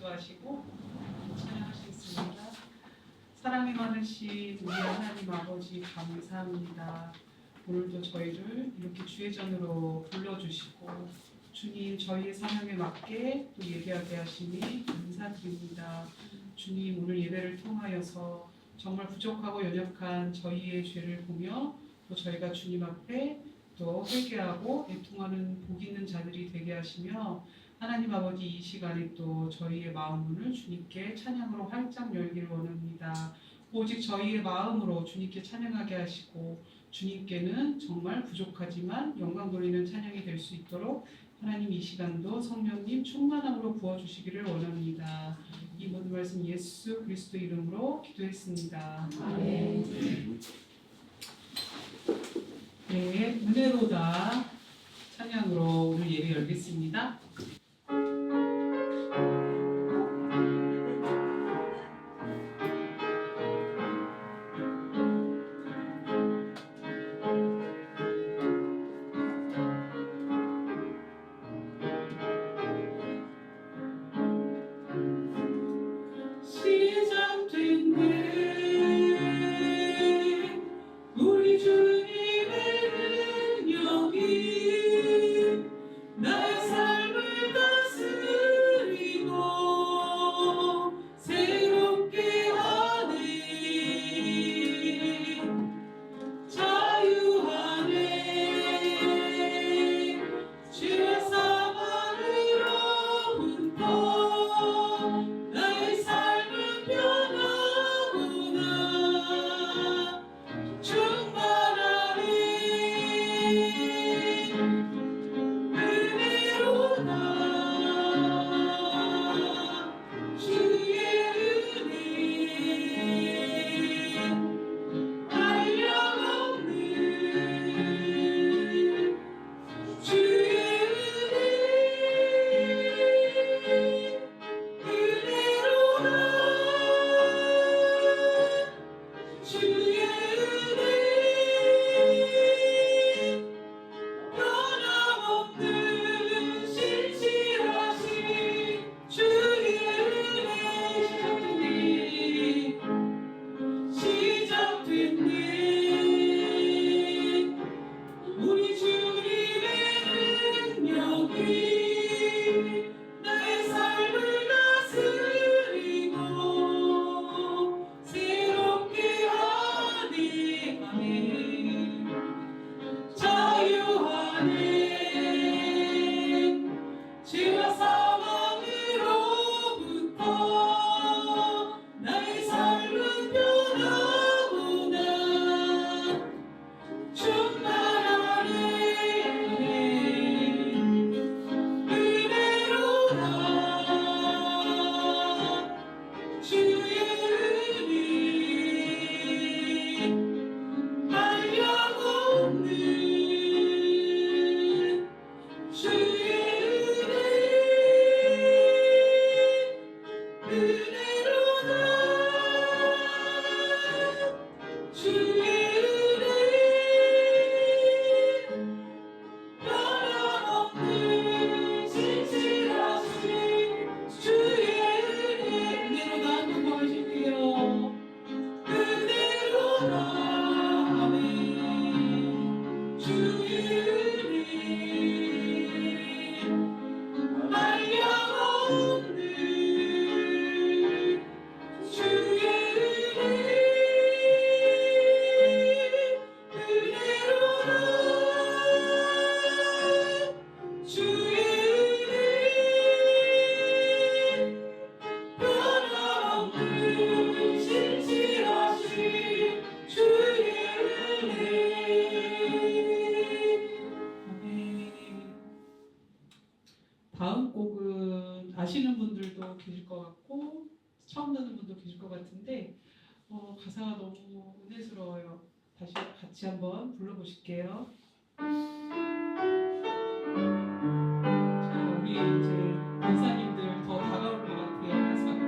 기도하시고 찬양하시겠습니다. 사랑이 많으신 우리 하나님 아버지 감사합니다. 오늘도 저희를 이렇게 주의 전으로 불러주시고 주님 저희의 사명에 맞게 또 예배하게 하시니 감사드립니다. 주님 오늘 예배를 통하여서 정말 부족하고 연약한 저희의 죄를 보며 또 저희가 주님 앞에 또 회개하고 애통하는 복 있는 자들이 되게 하시며 하나님 아버지 이 시간에 또 저희의 마음문을 주님께 찬양으로 활짝 열기를 원합니다. 오직 저희의 마음으로 주님께 찬양하게 하시고 주님께는 정말 부족하지만 영광 돌리는 찬양이 될 수 있도록 하나님 이 시간도 성령님 충만함으로 부어주시기를 원합니다. 이 모든 말씀 예수 그리스도 이름으로 기도했습니다. 아멘. 네, 은혜로다 찬양으로 오늘 예배 열겠습니다. 다음 곡은 아시는 분들도 계실 것 같고 처음 듣는 분도 계실 것 같은데 가사가 너무 은혜스러워요. 다시 같이 한번 불러보실게요. 자, 우리 이제 권사님들 더 다가올 것 같아요. 가사가.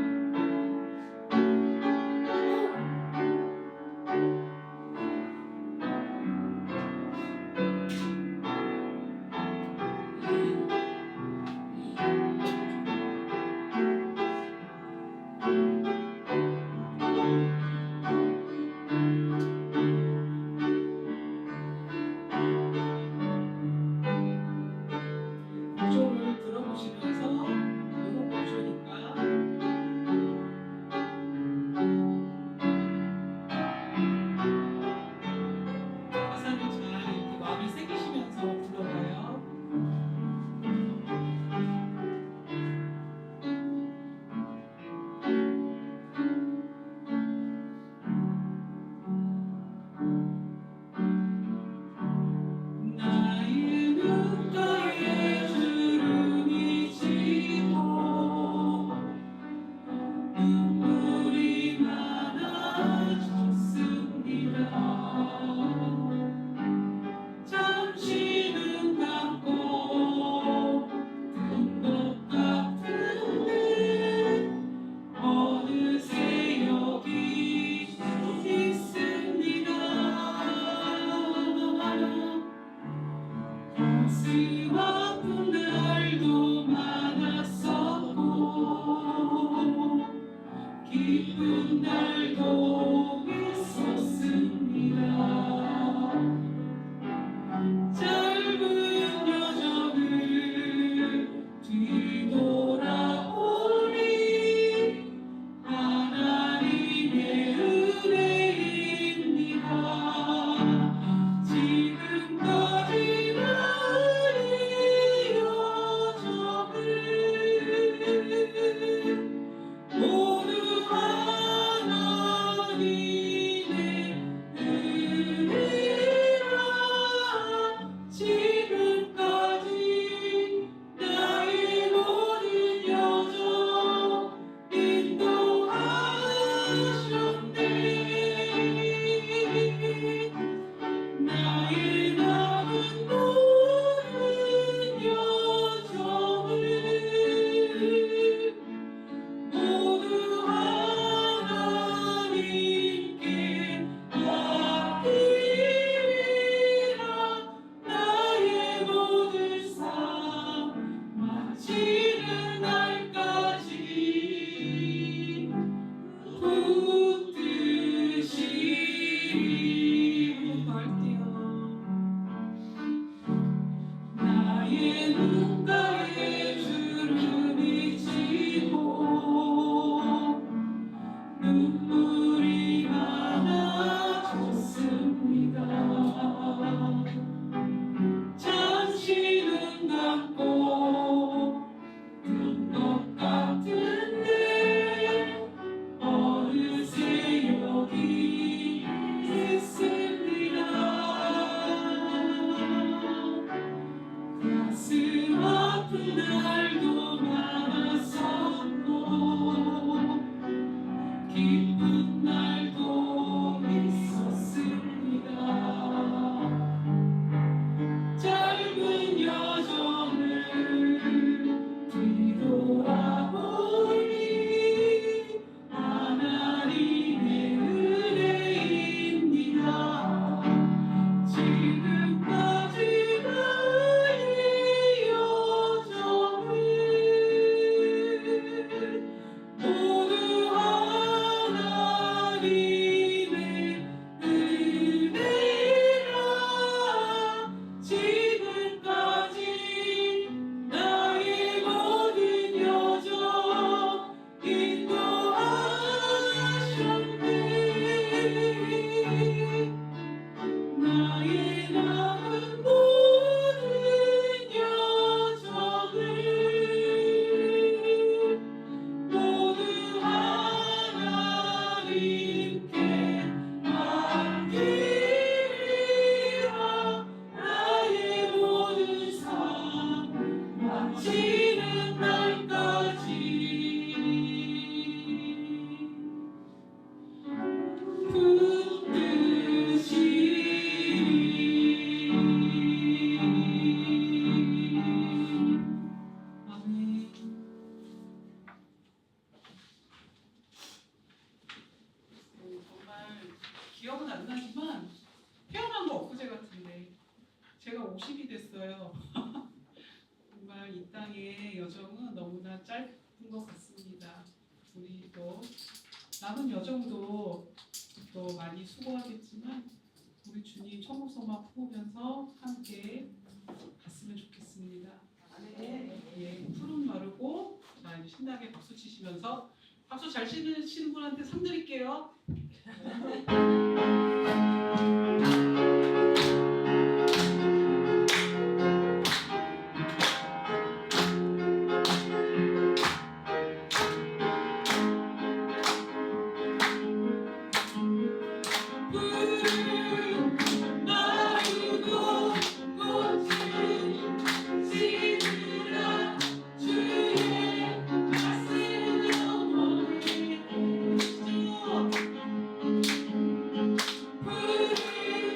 있어요. 정말 이 땅의 여정은 너무나 짧은 것 같습니다. 우리 또 남은 여정도 또 많이 수고하겠지만 우리 주님 천국 소망 품으면서 함께 갔으면 좋겠습니다. 예, 푸른 마르고 자 이제 신나게 박수 치시면서 박수 잘 치시는 분한테 상 드릴게요. 마르고 꽃이 시들어 주의 말씀 영원히 푸른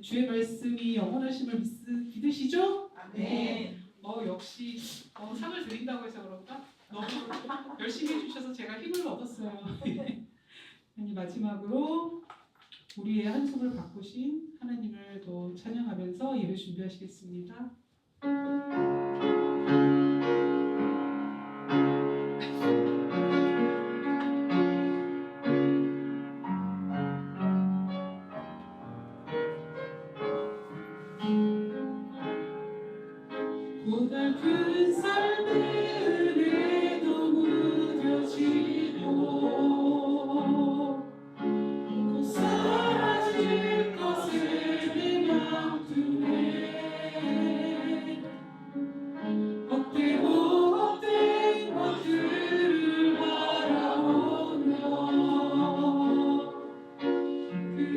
주의 말씀이 영원하심을 믿으시죠? 아멘. 역시 상을 드린다고 해서 그런가? 너무 열심히 해주셔서 제가 힘을 얻었어요. 아니, 마지막으로 우리의 한숨을 바꾸신 하나님을 또 찬양하면서 예배 준비하시겠습니다. 고달픈 삶의 은혜도 무뎌지고 곧 사라질 것을 내 맘두에 헛되고 헛된 것들을 바라보며 그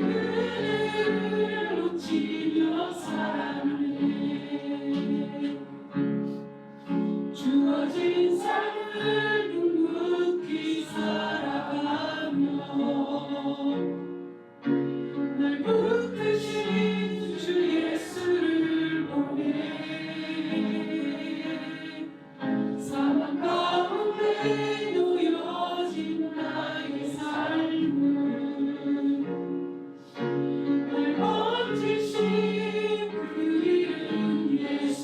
은혜를 놓치며 살네. 주어진 삶을 묵묵히 살아가며 날 붙드신 주 예수를 보내 사망 가운데 놓여진 나의 삶은 날 건지신 그 이름 예수.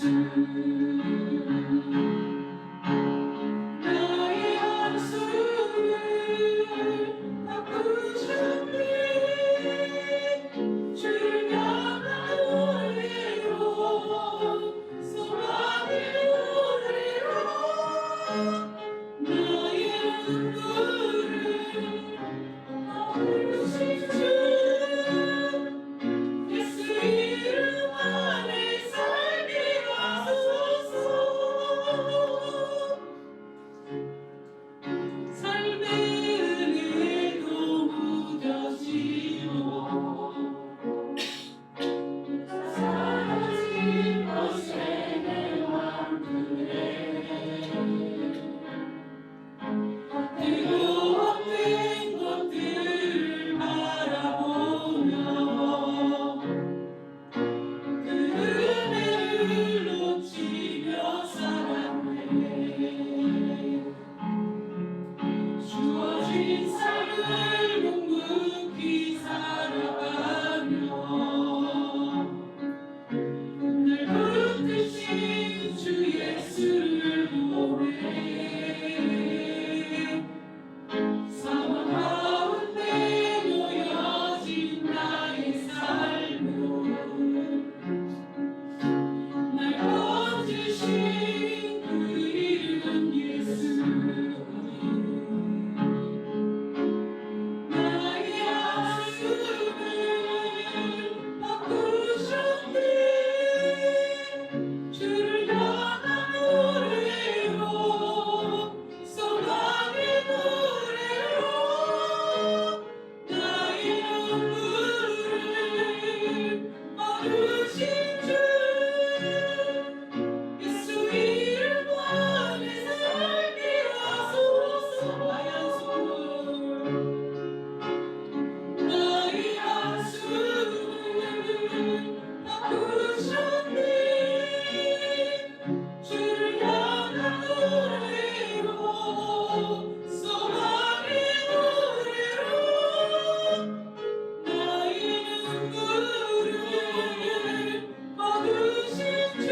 나의 한숨을 바꾸셨네. 주를 향한 노래로 소망의 노래로 나의 눈물을 부르신 주 예수 이름 안에 살게 하소서. 삶의 은혜도 무뎌지고 사라진 것에 내 맘들에 헛되고 헛된 것들을 바라보며 그 은혜를 놓치며 살았네. 주어진 삶을 묵묵히 살아가며 날 붙드신 주 예수를 보내 사망 가운데 놓여진 나의 삶은 날 건지신 그 이름 예수. 나의 한숨을 바꾸셨네. 주를 향한 노래로 소망의 노래로 나의 눈물을 거두신 주 예수 이름 안에 살게 하소서. 나의 한숨을 바꾸셨네. 주를 향한 노래로 소망의 노래로 나의 눈물을 거두신 주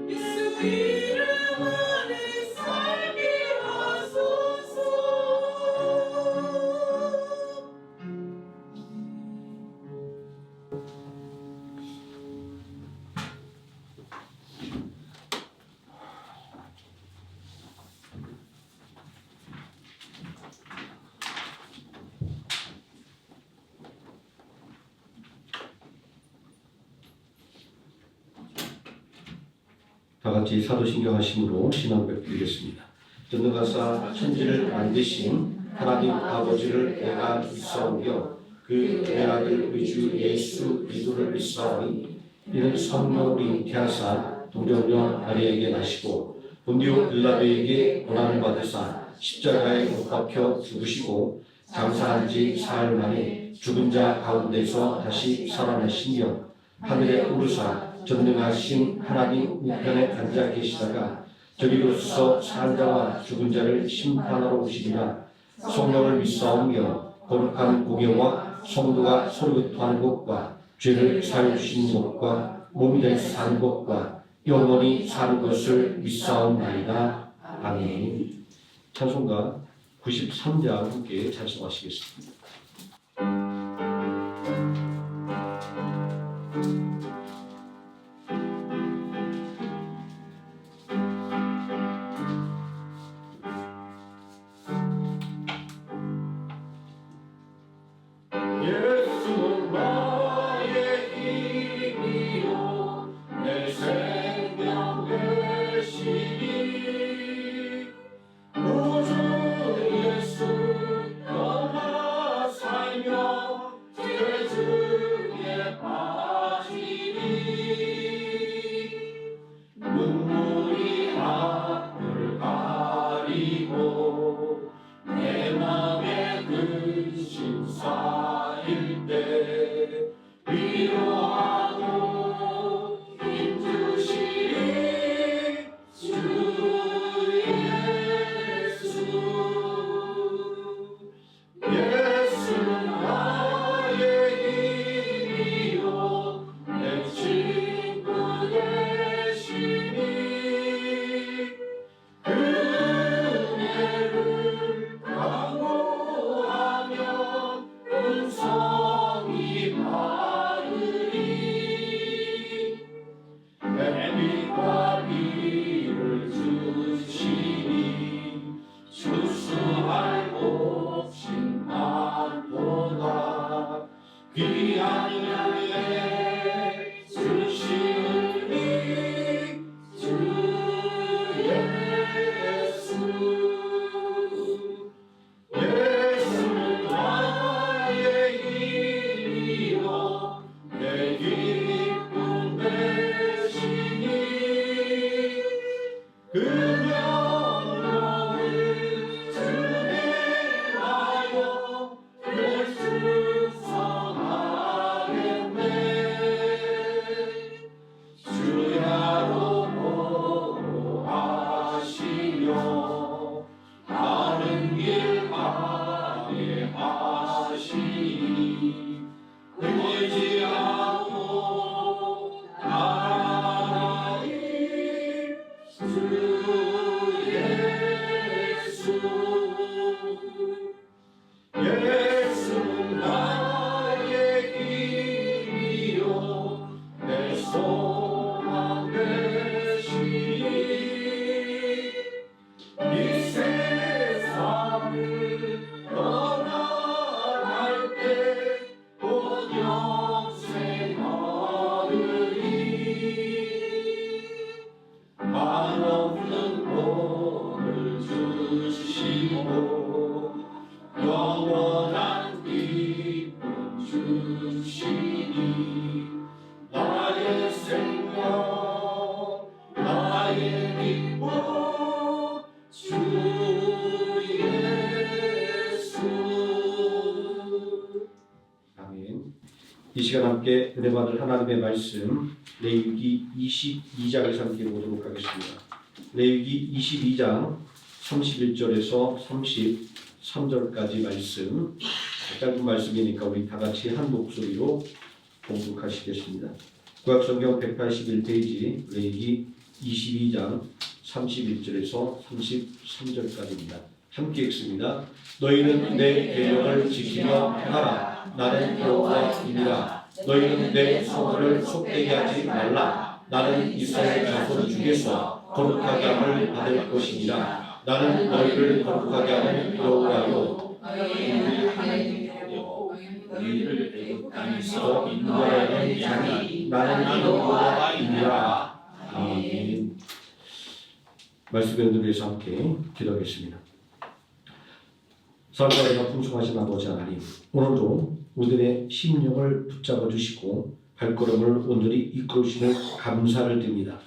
예수 이름 안에 살게 하소서. 다 같이 사도신경 하심으로 신앙을 드리겠습니다. 전능하사 천지를 만드신 하나님 아버지를 내가 믿사오며 그 내 아들 우리 주 예수 그리스도를 믿사오니 이는 성령으로 잉태하사 동정녀 마리아에게 나시고 본디오 빌라도에게 고난을 받으사 십자가에 못 박혀 죽으시고 장사한 지 사흘 만에 죽은 자 가운데서 다시 살아나시며 하늘에 오르사 전능하신 하나님 우편에 앉아 계시다가 저리로서 산 자와 죽은 자를 심판하러 오시리라. 성령을 믿사오며 거룩한 공예와 성도가 서로교통하는 것과 죄를 사해 주신 것과 몸이 될 사는 것과 영원히 사는 것을 믿사옵나이다. 아멘. 찬송가 93장 함께 찬송하시겠습니다. 예수 나의 힘이요 내 생명 되시니 우주 예수 떠나 살며 죄중에 빠지니 눈물이 앞을 가리고 내 맘에 근심 쌓일 때 위로하고 힘주시리 주 예수는 나의 힘이요 내 친구 되시니 그네를 강구하면 은성이 바르리 뱀빛과 비를 주시니 추수할 곳인 나보다 귀한 열매 주시니 주 예수 예수는 나의 힘이요 내 기쁨 되시니 그 명령을 준행하여 결승하겠네 주야로 보호하시며 다른 길 가게 하시니 끊이지 않고 나라리 주 예수 예수는 나의 힘이요 내 소망 되시니 이 세상을 떠나갈 때 곧 영생 얻으리 한없는 복을 주시고 영원한 기쁨 주시니 나의 생명 나의 기쁨 주 예수 아멘. 이 시간 함께 은혜 받을 하나님의 말씀 레위기 22장을 함께 보도록 하겠습니다. 레위기 22장 31절에서 33절까지 말씀, 짧은 말씀이니까 우리 다 같이 한 목소리로 봉독하시겠습니다. 구약성경 181페이지 레위기 22장 31절에서 33절까지입니다. 함께 읽습니다. 너희는 내 계명을 지키며 행하라. 나는 여호와이니라. 너희는 내 성을 속되게 하지 말라. 나는 이스라엘 자손 중에서 거룩하게 함을 받을 것이니라. 나는 너희를 거룩하게 하는 여호와요. 너희는 하나님이요 너희를 애굽 땅에서 인도하는 자니 나는 여호와이니라. 아멘. 말씀 연도에서 함께 기도하겠습니다. 사랑과 풍성하신 아버지 하나님, 오늘도 우리들의 심령을 붙잡아 주시고 발걸음을 온전히 이끌어 주시는 감사를 드립니다.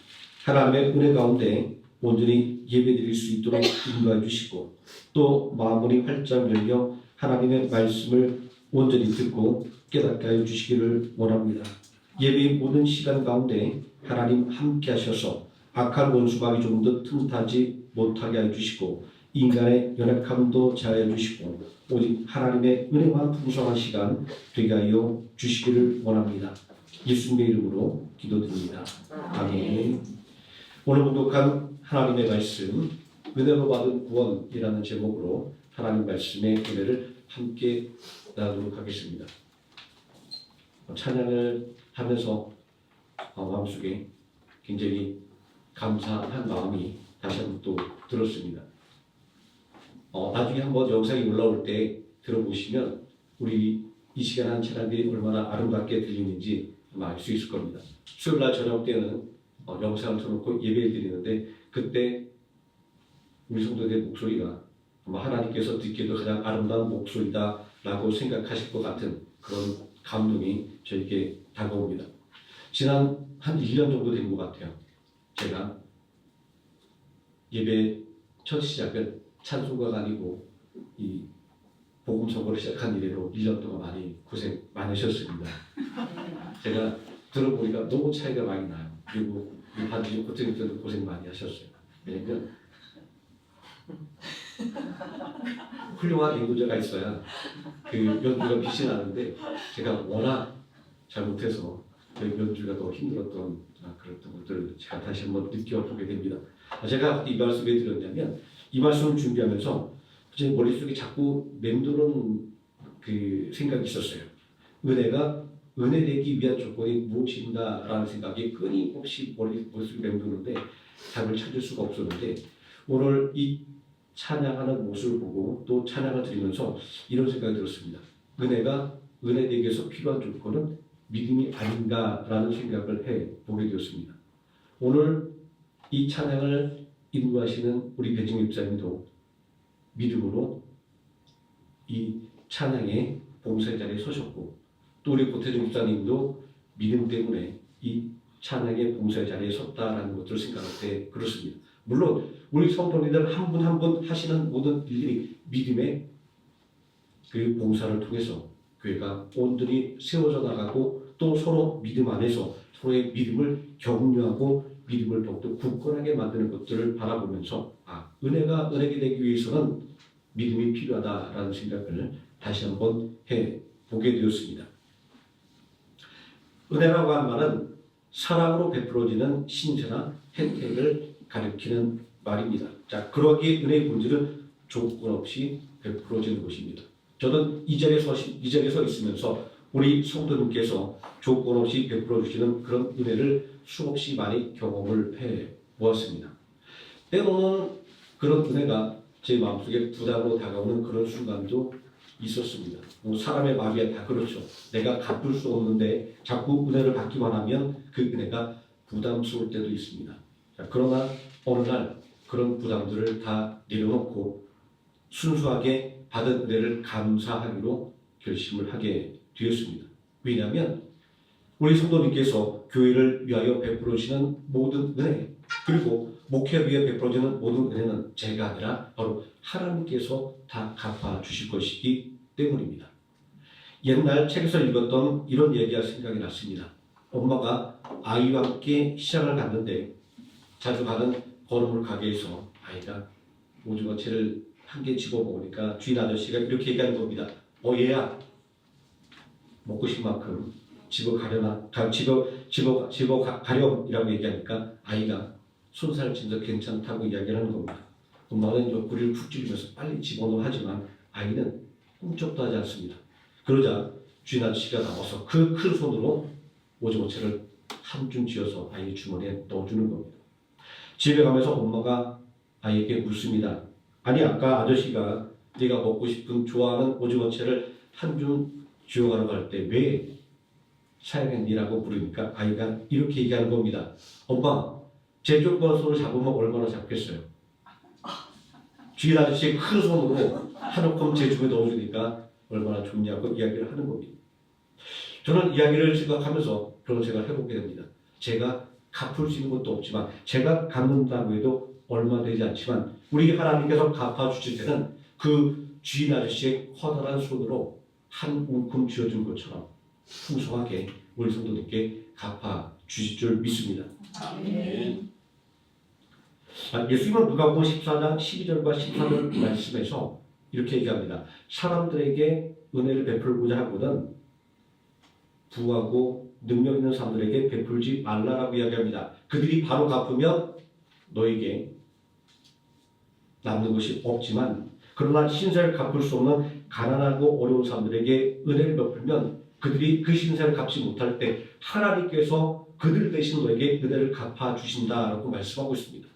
하나님의 은혜 가운데 온전히 예배드릴 수 있도록 인도해 주시고 또 마음문이 활짝 열려 하나님의 말씀을 온전히 듣고 깨닫게 하여 주시기를 원합니다. 예배의 모든 시간 가운데 하나님 함께 하셔서 악한 원수막이 좀 더 틈타지 못하게 하여 주시고 인간의 연약함도 자하여 주시고 오직 하나님의 은혜와 풍성한 시간 되게 하여 주시기를 원합니다. 예수님의 이름으로 기도드립니다. 아멘. 오늘 봉독한 하나님의 말씀 은혜로 받은 구원이라는 제목으로 하나님 말씀의 은혜를 함께 나누도록 하겠습니다. 찬양을 하면서 마음속에 굉장히 감사한 마음이 다시 한번 또 들었습니다. 나중에 한번 영상이 올라올 때 들어보시면 우리 이 시간 한 찬양들이 얼마나 아름답게 들리는지 아마 알 수 있을 겁니다. 수요일날 저녁 때는 영상을 틀어놓고 예배를 드리는데 그때 우리 성도들의 목소리가 아마 하나님께서 듣기에도 가장 아름다운 목소리다라고 생각하실 것 같은 그런 감동이 저에게 다가옵니다. 지난 한 1년 정도 된 것 같아요. 제가 예배 첫 시작은 찬송가가 아니고 이 복음 선거를 시작한 이래로 1년 동안 많이 고생 많으셨습니다. 제가 들어보니까 너무 차이가 많이 나요. 그리고 이 반지 코트님들도 고생 많이 하셨어요. 왜냐면 훌륭한 연구자가 있어야 그 연주가 빛이 나는데 제가 워낙 잘못해서 그 연주가 더 힘들었던 그런 것들을 제가 다시 한번 느껴보게 됩니다. 제가 이 말씀을 왜 드렸냐면 이 말씀을 준비하면서 제 머릿속에 자꾸 맴도는 그 생각이 있었어요. 은혜가 은혜 되기 위한 조건이 무엇인가라는 생각이 끊임없이 머릿속에 맴도는데 답을 찾을 수가 없었는데 오늘 이 찬양하는 모습을 보고 또 찬양을 드리면서 이런 생각이 들었습니다. 은혜가 은혜 되기 위해서 필요한 조건은 믿음이 아닌가라는 생각을 해보게 되었습니다. 오늘 이 찬양을 인도하시는 우리 배진규 목사님도 믿음으로 이 찬양의 봉사의 자리에 서셨고 또 우리 고태준 목사님도 믿음 때문에 이 찬양의 봉사의 자리에 섰다라는 것들을 생각할 때 그렇습니다. 물론 우리 성도님들 한 분 한 분 하시는 모든 일들이 믿음의 그 봉사를 통해서 교회가 온전히 세워져 나가고 또 서로 믿음 안에서 서로의 믿음을 격려하고 믿음을 더욱더 굳건하게 만드는 것들을 바라보면서 은혜가 은혜가 되기 위해서는 믿음이 필요하다라는 생각을 다시 한번 해보게 되었습니다. 은혜라고 하는 말은 사랑으로 베풀어지는 신세나 혜택을 가리키는 말입니다. 자, 그러기에 은혜의 본질은 조건 없이 베풀어지는 것입니다. 저는 이 자리에 서 있으면서 우리 성도님께서 조건 없이 베풀어 주시는 그런 은혜를 수없이 많이 경험을 해 보았습니다. 때로는 그런 은혜가 제 마음속에 부담으로 다가오는 그런 순간도 있었습니다. 사람의 마음이 다 그렇죠. 내가 갚을 수 없는데 자꾸 은혜를 받기만 하면 그 은혜가 부담스러울 때도 있습니다. 자, 그러나 어느 날 그런 부담들을 다 내려놓고 순수하게 받은 은혜를 감사하기로 결심을 하게 되었습니다. 왜냐하면 우리 성도님께서 교회를 위하여 베풀어 주시는 모든 은혜 그리고 목회를 위해 베풀어지는 모든 은혜는 제가 아니라 바로 하나님께서 다 갚아 주실 것이기 때문입니다. 옛날 책에서 읽었던 이런 얘기가 생각이 났습니다. 엄마가 아이와 함께 시장을 갔는데 자주 가는 걸음물 가게에서 아이가 오징어채를 한 개 집어 먹으니까 주인 아저씨가 이렇게 얘기하는 겁니다. 얘야 먹고 싶은 만큼 집어 가렴이라고 얘기하니까 아이가 손살을 치면서 괜찮다고 이야기를 하는 겁니다. 엄마는 옆구리를 푹 찌르면서 빨리 집어넣어 하지만 아이는 꿈쩍도 하지 않습니다. 그러자 주인 아저씨가 나와서 그 큰 손으로 오징어채를 한 줌 쥐어서 아이 주머니에 넣어주는 겁니다. 집에 가면서 엄마가 아이에게 묻습니다. 아니 아까 아저씨가 네가 먹고 싶은 좋아하는 오징어채를 한 줌 쥐어가라고 할 때 왜 사양했니라고 물으니까 아이가 이렇게 얘기하는 겁니다. 엄마, 제 조그만 손을 잡으면 얼마나 잡겠어요? 주인 아저씨의 큰 손으로 한 움큼 제 주머니에 넣어주니까 얼마나 좋냐고 이야기를 하는 겁니다. 저는 이야기를 생각하면서 그런 생각을 해보게 됩니다. 제가 갚을 수 있는 것도 없지만 제가 갚는다고 해도 얼마 되지 않지만 우리 하나님께서 갚아주실 때는 그 주인 아저씨의 커다란 손으로 한 움큼 쥐어준 것처럼 풍성하게 우리 성도님께 갚아 주실 줄 믿습니다. 아멘. 예수님은 누가복음 14장 12절과 13절 말씀에서 이렇게 얘기합니다. 사람들에게 은혜를 베풀고자 하거든 부하고 능력 있는 사람들에게 베풀지 말라라고 이야기합니다. 그들이 바로 갚으면 너에게 남는 것이 없지만 그러나 신세를 갚을 수 없는 가난하고 어려운 사람들에게 은혜를 베풀면 그들이 그 신세를 갚지 못할 때 하나님께서 그들 대신 너에게 은혜를 갚아 주신다라고 말씀하고 있습니다.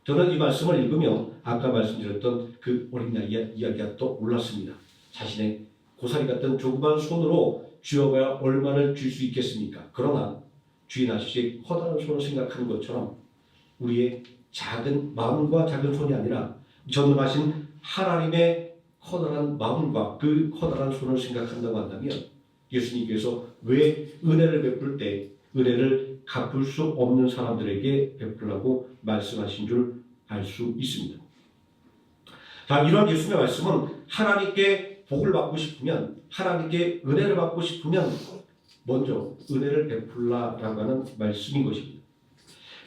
저는 이 말씀을 읽으며 아까 말씀드렸던 그 어린 아이 이야기가 또 올랐습니다. 자신의 고사리 같은 조그만 손으로 쥐어봐야 얼마를 줄 수 있겠습니까? 그러나 주인 아저씨의 커다란 손을 생각하는 것처럼 우리의 작은 마음과 작은 손이 아니라 전능하신 하나님의 커다란 마음과 그 커다란 손을 생각한다고 한다면 예수님께서 왜 은혜를 베풀 때 은혜를 갚을 수 없는 사람들에게 베풀라고 말씀하신 줄 알 수 있습니다. 자, 이런 예수님의 말씀은 하나님께 복을 받고 싶으면 하나님께 은혜를 받고 싶으면 먼저 은혜를 베풀라라고 하는 말씀인 것입니다.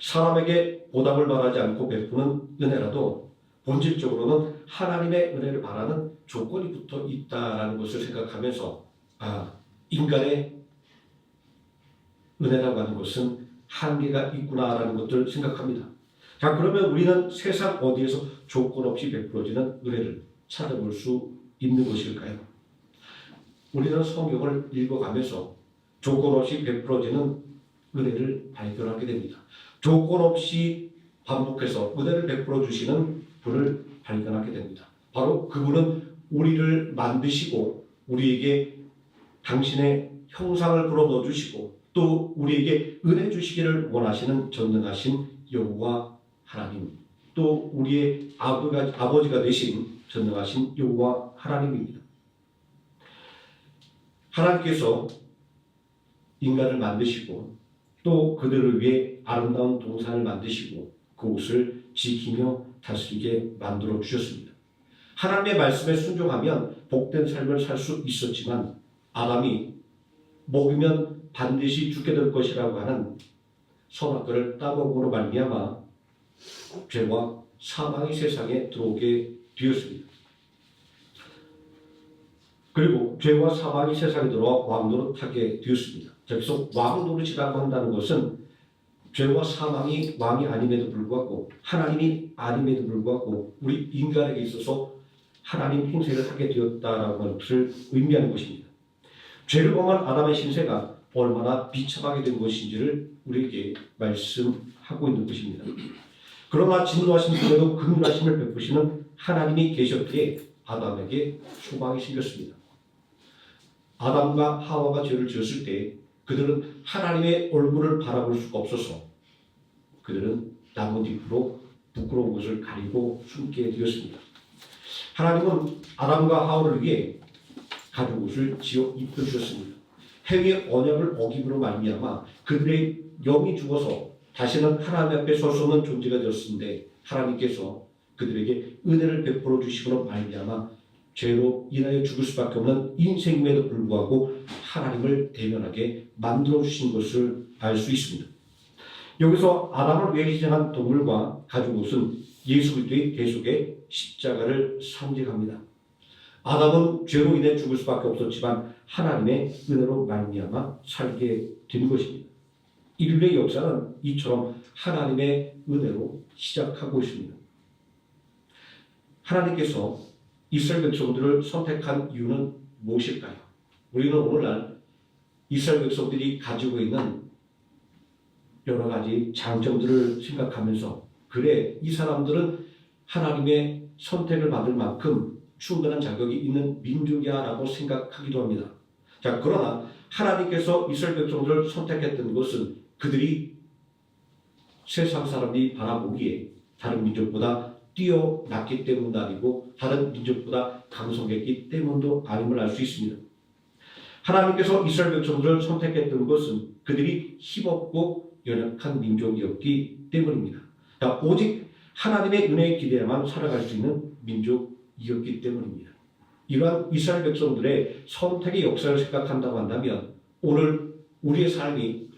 사람에게 보답을 바라지 않고 베푸는 은혜라도 본질적으로는 하나님의 은혜를 바라는 조건이 붙어 있다라는 것을 생각하면서 인간의 은혜라고 하는 것은 한계가 있구나라는 것들을 생각합니다. 자, 그러면 우리는 세상 어디에서 조건 없이 베풀어지는 은혜를 찾아볼 수 있는 것일까요? 우리는 성경을 읽어가면서 조건 없이 베풀어지는 은혜를 발견하게 됩니다. 조건 없이 반복해서 은혜를 베풀어 주시는 분을 발견하게 됩니다. 바로 그분은 우리를 만드시고 우리에게 당신의 형상을 불어넣어 주시고 또 우리에게 은혜 주시기를 원하시는 전능하신 여호와 하나님, 또 우리의 아버지가 되신 전능하신 여호와 하나님입니다. 하나님께서 인간을 만드시고 또 그들을 위해 아름다운 동산을 만드시고 그곳을 지키며 다스리게 만들어 주셨습니다. 하나님의 말씀에 순종하면 복된 삶을 살 수 있었지만 아담이 먹으면 반드시 죽게 될 것이라고 하는 선악과를 따먹음으로 말미암아 죄와 사망이 세상에 들어오게 되었습니다. 그리고 죄와 사망이 세상에 들어와 왕노릇하게 되었습니다. 여기서 왕노릇이라고 한다는 것은 죄와 사망이 왕이 아님에도 불구하고 하나님이 아님에도 불구하고 우리 인간에게 있어서 하나님 행세를 하게 되었다라는 것을 의미하는 것입니다. 죄를 범한 아담의 신세가 얼마나 비참하게 된 것인지를 우리에게 말씀하고 있는 것입니다. 그러나 진노하신 분에도 긍휼하심을 베푸시는 하나님이 계셨기에 아담에게 소망이 생겼습니다. 아담과 하와가 죄를 지었을 때 그들은 하나님의 얼굴을 바라볼 수가 없어서 그들은 나뭇잎으로 부끄러운 것을 가리고 숨게 되었습니다. 하나님은 아담과 하와를 위해 가죽옷을 지어 입혀주셨습니다. 행위의 언약을 어김으로 말미암아 그들의 영이 죽어서 다시는 하나님 앞에 설 수 없는 존재가 되었는데 하나님께서 그들에게 은혜를 베풀어 주시므로 말미암아 죄로 인하여 죽을 수밖에 없는 인생임에도 불구하고 하나님을 대면하게 만들어 주신 것을 알 수 있습니다. 여기서 아담을 위해 희생한 동물과 가죽옷은 예수 그리스도의 대속의 십자가를 상징합니다. 아담은 죄로 인해 죽을 수밖에 없었지만 하나님의 은혜로 말미암아 살게 된 것입니다. 인류의 역사는 이처럼 하나님의 은혜로 시작하고 있습니다. 하나님께서 이스라엘 백성들을 선택한 이유는 무엇일까요? 우리는 오늘날 이스라엘 백성들이 가지고 있는 여러 가지 장점들을 생각하면서 그래 이 사람들은 하나님의 선택을 받을 만큼 충분한 자격이 있는 민족이야 라고 생각하기도 합니다. 자, 그러나 하나님께서 이스라엘 백성들을 선택했던 것은 그들이 세상 사람들이 바라보기에 다른 민족보다 뛰어났기 때문도 아니고 다른 민족보다 강성했기 때문도 아님을 알 수 있습니다. 하나님께서 이스라엘 백성들을 선택했던 것은 그들이 힘없고 연약한 민족이었기 때문입니다. 오직 하나님의 은혜에 기대야만 살아갈 수 있는 민족이었기 때문입니다. 이러한 이스라엘 백성들의 선택의 역사를 생각한다고 한다면 오늘 우리의 삶이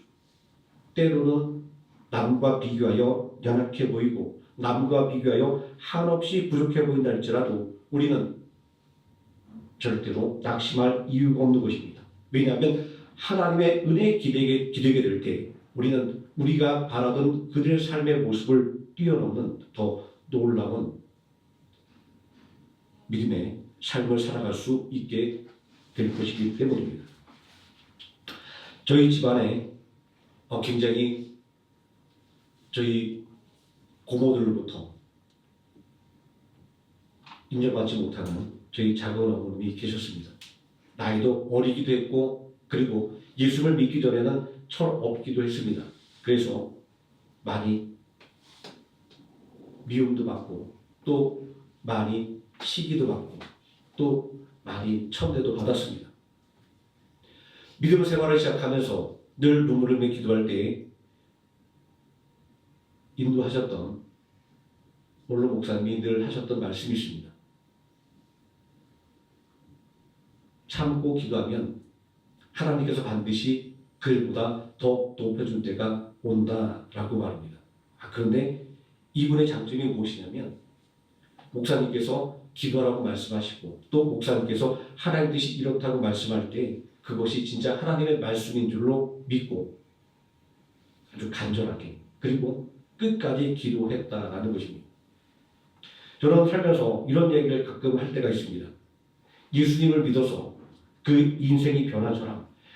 때로는 남과 비교하여 연약해 보이고 남과 비교하여 한없이 부족해 보인다 할지라도 우리는 절대로 낙심할 이유가 없는 것입니다. 왜냐하면 하나님의 은혜에 기대게 될 때 우리는 우리가 바라던 그들의 삶의 모습을 뛰어넘는 더 놀라운 믿음의 삶을 살아갈 수 있게 될 것이기 때문입니다. 저희 집안에 굉장히 저희 고모들로부터 인정받지 못하는 저희 작은 어머님이 계셨습니다. 나이도 어리기도 했고 그리고 예수를 믿기 전에는 철없기도 했습니다. 그래서 많이 미움도 받고 또 많이 시기도 받고 또 많이 천대도 받았습니다. 믿음 생활을 시작하면서 늘 눈물을 흘리며 기도할 때 인도하셨던 몰로 목사님이 늘 하셨던 말씀이 있습니다. 참고 기도하면 하나님께서 반드시 그 일보다 더 높여준 때가 온다라고 말합니다. 그런데 이분의 장점이 무엇이냐면 목사님께서 기도하라고 말씀하시고 또 목사님께서 하나님 뜻이 이렇다고 말씀할 때 그것이 진짜 하나님의 말씀인 줄로 믿고 아주 간절하게 그리고 끝까지 기도했다라는 것입니다. 저는 살면서 이런 얘기를 가끔 할 때가 있습니다. 예수님을 믿어서 그 인생이 변한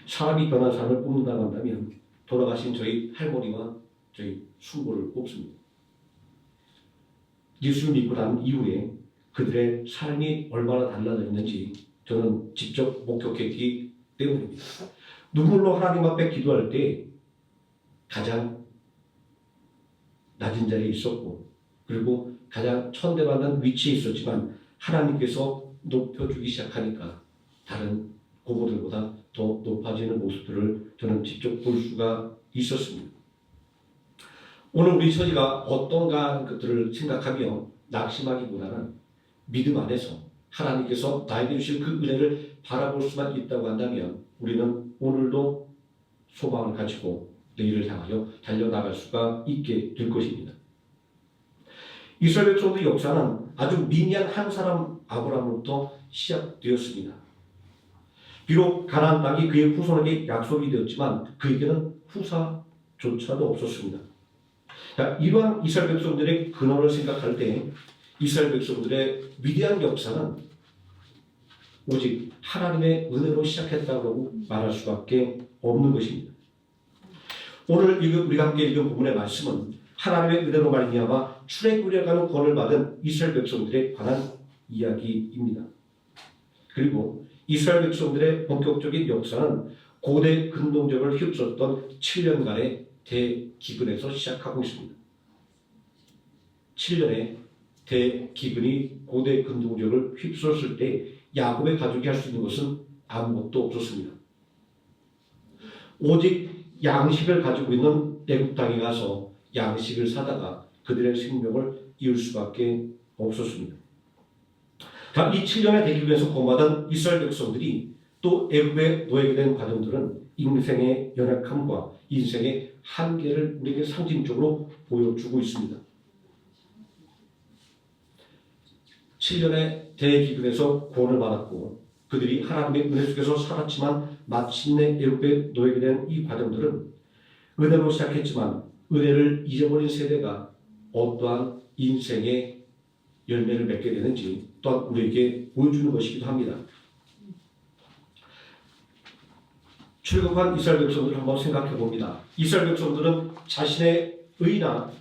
사람이 변한 사람을 꼽는다고 한다면 돌아가신 저희 할머니와 저희 숙모를 꼽습니다. 예수를 믿고 난 이후에 그들의 삶이 얼마나 달라졌는지 저는 직접 목격했기 때문입니다. 눈물로 하나님 앞에 기도할 때 가장 낮은 자리에 있었고 그리고 가장 천대받는 위치에 있었지만 하나님께서 높여주기 시작하니까 다른 고모들보다 더 높아지는 모습들을 저는 직접 볼 수가 있었습니다. 오늘 우리 처지가 어떤가 하는 것들을 생각하며 낙심하기보다는 믿음 안에서 하나님께서 나에게 주실 그 은혜를 바라볼 수만 있다고 한다면 우리는 오늘도 소망을 가지고 내일을 향하여 달려나갈 수가 있게 될 것입니다. 이스라엘 백성들의 역사는 아주 미미한 한 사람 아브라함으로부터 시작되었습니다. 비록 가나안 땅이 그의 후손에게 약속이 되었지만 그에게는 후사조차도 없었습니다. 이러한 이스라엘 백성들의 근원을 생각할 때 이스라엘 백성들의 위대한 역사는 오직 하나님의 은혜로 시작했다고 말할 수밖에 없는 것입니다. 오늘 우리가 함께 읽은 부분의 말씀은 하나님의 은혜로 말미암아 출애굽에 가는 권을 받은 이스라엘 백성들에 관한 이야기입니다. 그리고 이스라엘 백성들의 본격적인 역사는 고대 근동적을 휩쓸었던 7년간의 대기근에서 시작하고 있습니다. 7년의 대기근이 고대 근동적을 휩쓸었을 때 야곱의 가족이 할 수 있는 것은 아무것도 없었습니다. 오직 양식을 가지고 있는 애굽 땅에 가서 양식을 사다가 그들의 생명을 이을 수밖에 없었습니다. 이 7년의 대기근에서 구원받은 이스라엘 백성들이 또 애굽에 놓이게 된 과정들은 인생의 연약함과 인생의 한계를 우리에게 상징적으로 보여주고 있습니다. 7년의 대기근에서 구원을 받았고 그들이 하나님의 은혜 속에서 살았지만 마침내 애굽에 놓이게 된 이 과정들은 은혜로 시작했지만 은혜를 잊어버린 세대가 어떠한 인생의 열매를 맺게 되는지 또한 우리에게 보여주는 것이기도 합니다. 출애굽한 이스라엘 백성들을 한번 생각해 봅니다. 이스라엘 백성들은 자신의 의나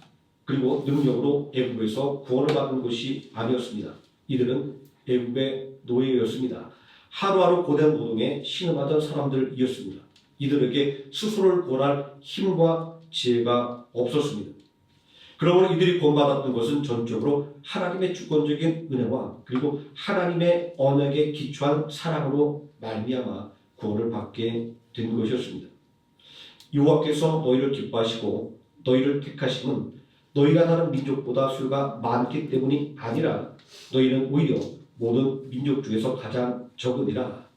그리고 능력으로 애굽에서 구원을 받은 것이 아니었습니다. 이들은 애굽의 노예였습니다. 하루하루 고된 노동에 신음하던 사람들이었습니다. 이들에게 스스로를 구원할 힘과 지혜가 없었습니다. 그러므로 이들이 구원받았던 것은 전적으로 하나님의 주권적인 은혜와 그리고 하나님의 언약에 기초한 사랑으로 말미암아 구원을 받게 된 것이었습니다. 여호와께서 너희를 기뻐하시고 너희를 택하심은 너희가 다른 민족보다 수가 많기 때문이 아니라 너희는 오히려 모든 민족 중에서 가장 적으니라.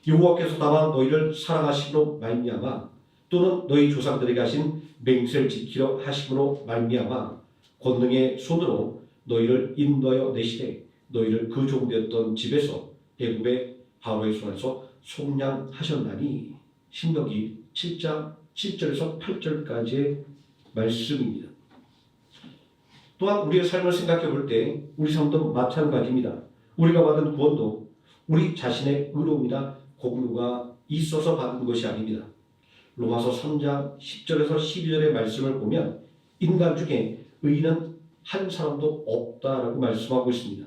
여호와께서 다만 너희를 사랑하심으로 말미암아 또는 너희 조상들에게 하신 맹세를 지키려 하심으로 말미암아 권능의 손으로 너희를 인도하여 내시되 너희를 그 종되었던 집에서 애굽의 바로의 손에서 속량하셨나니. 신명기 7장 7절에서 8절까지의 말씀입니다. 또한 우리의 삶을 생각해 볼 때 우리 삶도 마찬가지입니다. 우리가 받은 구원도 우리 자신의 의로움이나 공로가 있어서 받은 것이 아닙니다. 로마서 3장 10절에서 12절의 말씀을 보면 인간 중에 의인은 한 사람도 없다라고 말씀하고 있습니다.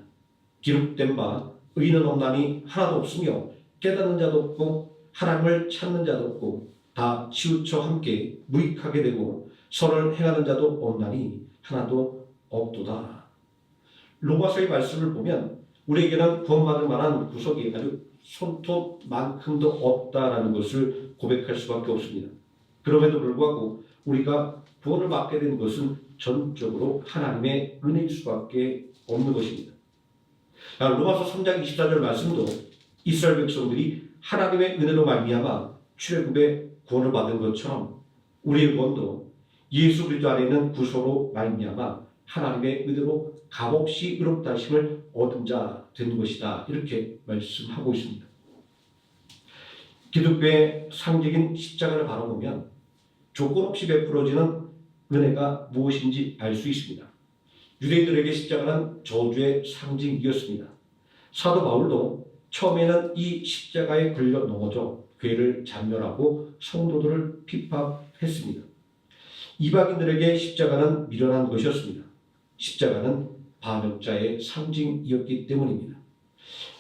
기록된 바 의인은 없나니 하나도 없으며 깨닫는 자도 없고 하나님을 찾는 자도 없고 다 치우쳐 함께 무익하게 되고 선을 행하는 자도 없나니 하나도 없도다. 로마서의 말씀을 보면 우리에게는 구원받을 만한 구석이 아주 손톱만큼도 없다라는 것을 고백할 수밖에 없습니다. 그럼에도 불구하고 우리가 구원을 받게 된 것은 전적으로 하나님의 은혜일 수밖에 없는 것입니다. 로마서 3장 24절 말씀도 이스라엘 백성들이 하나님의 은혜로 말미암아 출애굽의 구원을 받은 것처럼 우리의 구원도 예수 그리스도 안에 있는 구속으로 말미암아 하나님의 은혜로 값없이 의롭다 하심을 얻은 자 된 것이다. 이렇게 말씀하고 있습니다. 기독교의 상징인 십자가를 바라보면 조건 없이 베풀어지는 은혜가 무엇인지 알 수 있습니다. 유대인들에게 십자가는 저주의 상징이었습니다. 사도 바울도 처음에는 이 십자가에 걸려 넘어져 교회를 잔멸하고 성도들을 핍박했습니다. 이방인들에게 십자가는 미련한 것이었습니다. 십자가는 반역자의 상징이었기 때문입니다.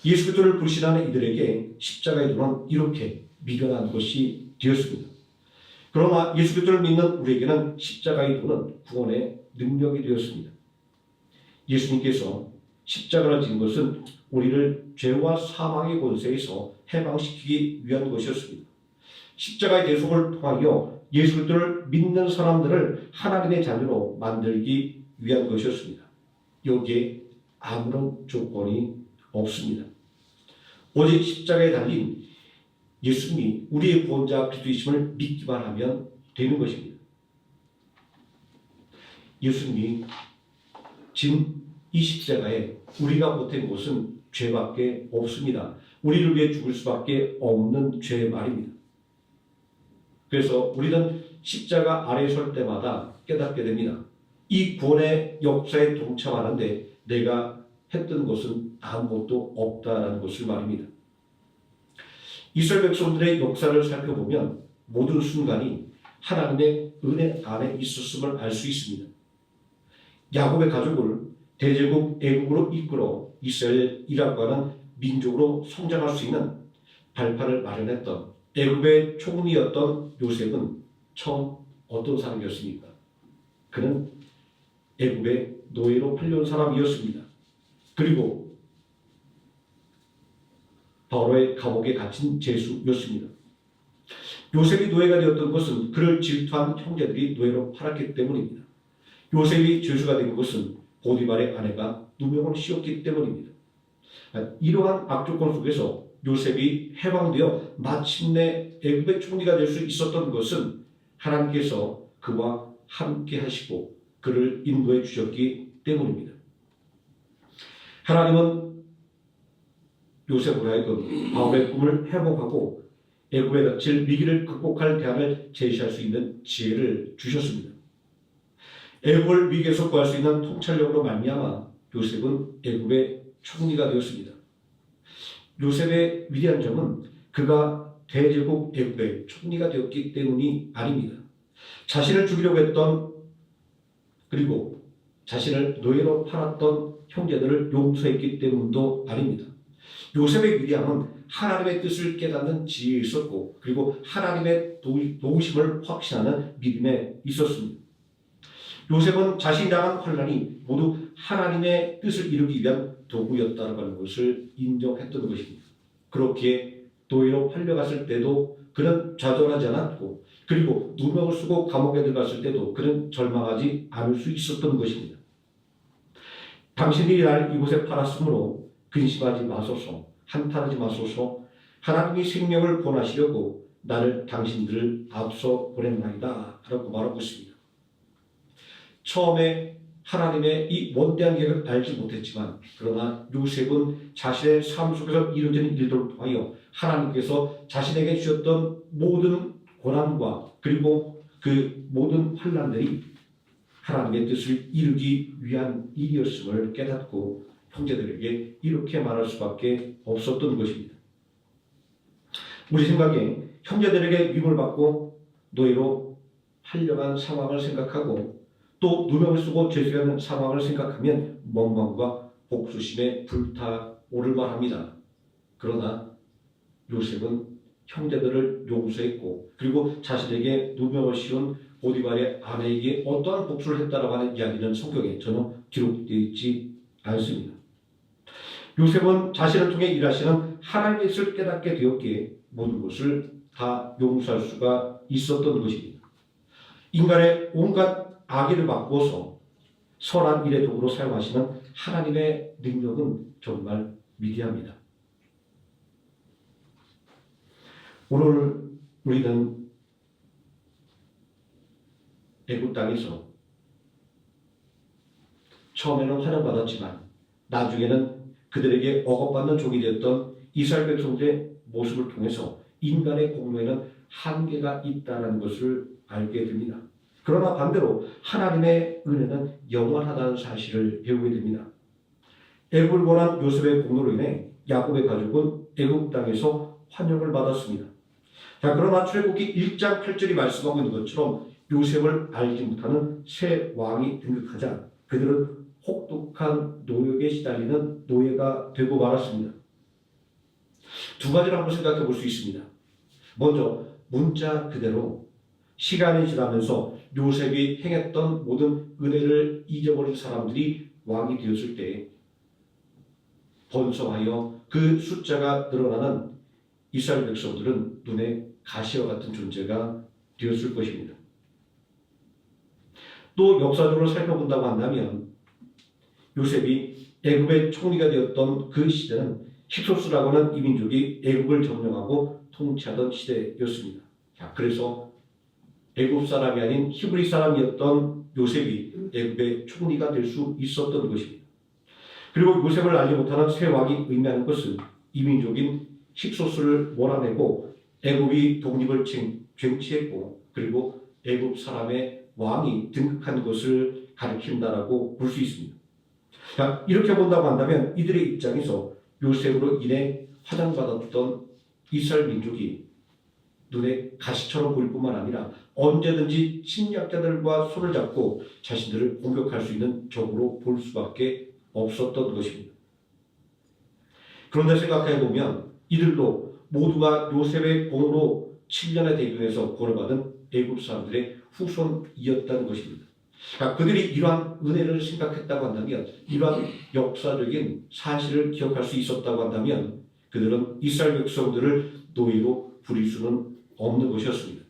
예수 그리스도를 불신하는 이들에게 십자가의 도는 이렇게 미련한 것이 되었습니다. 그러나 예수 그리스도를 믿는 우리에게는 십자가의 도는 구원의 능력이 되었습니다. 예수님께서 십자가를 진 것은 우리를 죄와 사망의 권세에서 해방시키기 위한 것이었습니다. 십자가의 대속을 통하여 예수 그리스도를 믿는 사람들을 하나님의 자녀로 만들기 위한 것이었습니다. 여기에 아무런 조건이 없습니다. 오직 십자가에 달린 예수님이 우리의 구원자 그리스도이심을 믿기만 하면 되는 것입니다. 예수님이 진 이 십자가에 우리가 보탠 것은 죄밖에 없습니다. 우리를 위해 죽을 수밖에 없는 죄 말입니다. 그래서 우리는 십자가 아래에 설 때마다 깨닫게 됩니다. 이 구원의 역사에 동참하는데 내가 했던 것은 아무것도 없다라는 것을 말입니다. 이스라엘 백성들의 역사를 살펴보면 모든 순간이 하나님의 은혜 안에 있었음을 알 수 있습니다. 야곱의 가족을 대제국 애국으로 이끌어 이스라엘이라고 하는 민족으로 성장할 수 있는 발판을 마련했던 애굽의 총리였던 요셉은 처음 어떤 사람이었습니까? 그는 애굽의 노예로 팔려온 사람이었습니다. 그리고 바로의 감옥에 갇힌 죄수였습니다. 요셉이 노예가 되었던 것은 그를 질투한 형제들이 노예로 팔았기 때문입니다. 요셉이 죄수가 된 것은 보디발의 아내가 누명을 씌웠기 때문입니다. 이러한 악조건 속에서 요셉이 해방되어 마침내 애굽의 총리가 될 수 있었던 것은 하나님께서 그와 함께 하시고 그를 인도해 주셨기 때문입니다. 하나님은 요셉으로 하여금 바울의 꿈을 회복하고 애굽에 닥칠 위기를 극복할 대안을 제시할 수 있는 지혜를 주셨습니다. 애굽을 위기에서 구할 수 있는 통찰력으로 말미암아 요셉은 애굽의 총리가 되었습니다. 요셉의 위대한 점은 그가 대제국 애굽의 총리가 되었기 때문이 아닙니다. 자신을 죽이려고 했던 그리고 자신을 노예로 팔았던 형제들을 용서했기 때문도 아닙니다. 요셉의 위대함은 하나님의 뜻을 깨닫는 지혜에 있었고 그리고 하나님의 도우심을 확신하는 믿음에 있었습니다. 요셉은 자신이 당한 환난이 모두 하나님의 뜻을 이루기 위한 도구였다는 것을 인정했던 것입니다. 그렇기에 노예로 팔려갔을 때도 그는 좌절하지 않았고 그리고 누명을 쓰고 감옥에 들어갔을 때도 그는 절망하지 않을 수 있었던 것입니다. 당신이 날 이곳에 팔았으므로 근심하지 마소서, 한탄하지 마소서. 하나님이 생명을 구원하시려고 나를 당신들을 앞서 보냈나이다 라고 말하고 있습니다. 처음에 하나님의 이 원대한 계획을 알지 못했지만, 그러나 요셉은 자신의 삶 속에서 이루어지는 일들을 통하여 하나님께서 자신에게 주셨던 모든 고난과 그리고 그 모든 환난들이 하나님의 뜻을 이루기 위한 일이었음을 깨닫고 형제들에게 이렇게 말할 수밖에 없었던 것입니다. 우리 생각에 형제들에게 위임을 받고 노예로 팔려간 상황을 생각하고 또 누명을 쓰고 죄수하는 상황을 생각하면 멍망과 복수심에 불타오를 만합니다. 그러나 요셉은 형제들을 용서했고 그리고 자신에게 누명을 씌운 보디발의 아내에게 어떠한 복수를 했다라고 하는 이야기는 성경에 전혀 기록되어 있지 않습니다. 요셉은 자신을 통해 일하시는 하나님의 뜻을 깨닫게 되었기에 모든 것을 다 용서할 수가 있었던 것입니다. 인간의 온갖 악의를 바꾸어서 선한 일의 도구로 사용하시는 하나님의 능력은 정말 위대합니다. 오늘 우리는 애굽 땅에서 처음에는 환영받았지만 나중에는 그들에게 억압받는 종이 되었던 이스라엘 백성들의 모습을 통해서 인간의 공로에는 한계가 있다는 것을 알게 됩니다. 그러나 반대로 하나님의 은혜는 영원하다는 사실을 배우게 됩니다. 애굽을 보난 요셉의 공로로 인해 야곱의 가족은 애굽 땅에서 환영을 받았습니다. 자, 그러나 출애굽기 1장 8절이 말씀하고 있는 것처럼 요셉을 알지 못하는 새 왕이 등극하자 그들은 혹독한 노역에 시달리는 노예가 되고 말았습니다. 두 가지를 한번 생각해 볼 수 있습니다. 먼저 문자 그대로 시간이 지나면서 요셉이 행했던 모든 은혜를 잊어버린 사람들이 왕이 되었을 때 번성하여 그 숫자가 늘어나는 이스라엘 백성들은 눈에 가시와 같은 존재가 되었을 것입니다. 또 역사적으로 살펴본다고 한다면 요셉이 애굽의 총리가 되었던 그 시대는 힉소스라고 하는 이민족이 애굽을 점령하고 통치하던 시대였습니다. 자, 그래서 애굽 사람이 아닌 히브리 사람이었던 요셉이 애굽의 총리가 될 수 있었던 것입니다. 그리고 요셉을 알지 못하는 새 왕이 의미하는 것은 이민족인 힉소스를 몰아내고 애굽이 독립을 쟁취했고 그리고 애굽 사람의 왕이 등극한 것을 가리킨다라고 볼 수 있습니다. 자, 이렇게 본다고 한다면 이들의 입장에서 요셉으로 인해 환영받았던 이스라엘 민족이 눈에 가시처럼 보일 뿐만 아니라 언제든지 침략자들과 손을 잡고 자신들을 공격할 수 있는 적으로 볼 수밖에 없었던 것입니다. 그런데 생각해 보면 이들도 모두가 요셉의 공으로 7년의 대교에서 구원받은 애굽 사람들의 후손이었다는 것입니다. 그들이 이러한 은혜를 생각했다고 한다면, 이러한 역사적인 사실을 기억할 수 있었다고 한다면 그들은 이스라엘 백성들을 노예로 부릴 수는 없는 것이었습니다.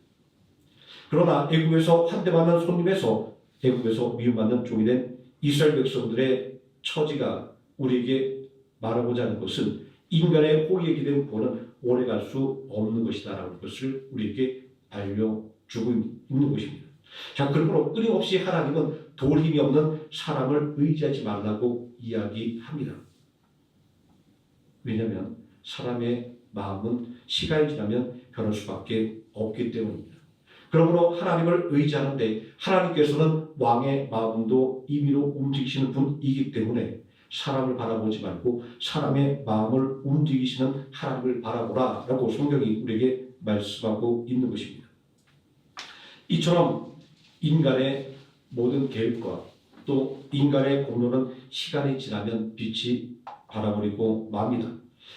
그러나 애굽에서 환대받는 손님에서 애굽에서 미움받는 종이 된 이스라엘 백성들의 처지가 우리에게 말하고자 하는 것은 인간의 호의에 기댄 구원은 오래갈 수 없는 것이다라는 것을 우리에게 알려주고 있는 것입니다. 자, 그러므로 끊임없이 하나님은 도울 힘이 없는 사람을 의지하지 말라고 이야기합니다. 왜냐하면 사람의 마음은 시간이 지나면 변할 수밖에 없기 때문입니다. 그러므로 하나님을 의지하는데 하나님께서는 왕의 마음도 임의로 움직이시는 분이기 때문에 사람을 바라보지 말고 사람의 마음을 움직이시는 하나님을 바라보라 라고 성경이 우리에게 말씀하고 있는 것입니다. 이처럼 인간의 모든 계획과 또 인간의 공로는 시간이 지나면 빛이 바라버리고 맙니다.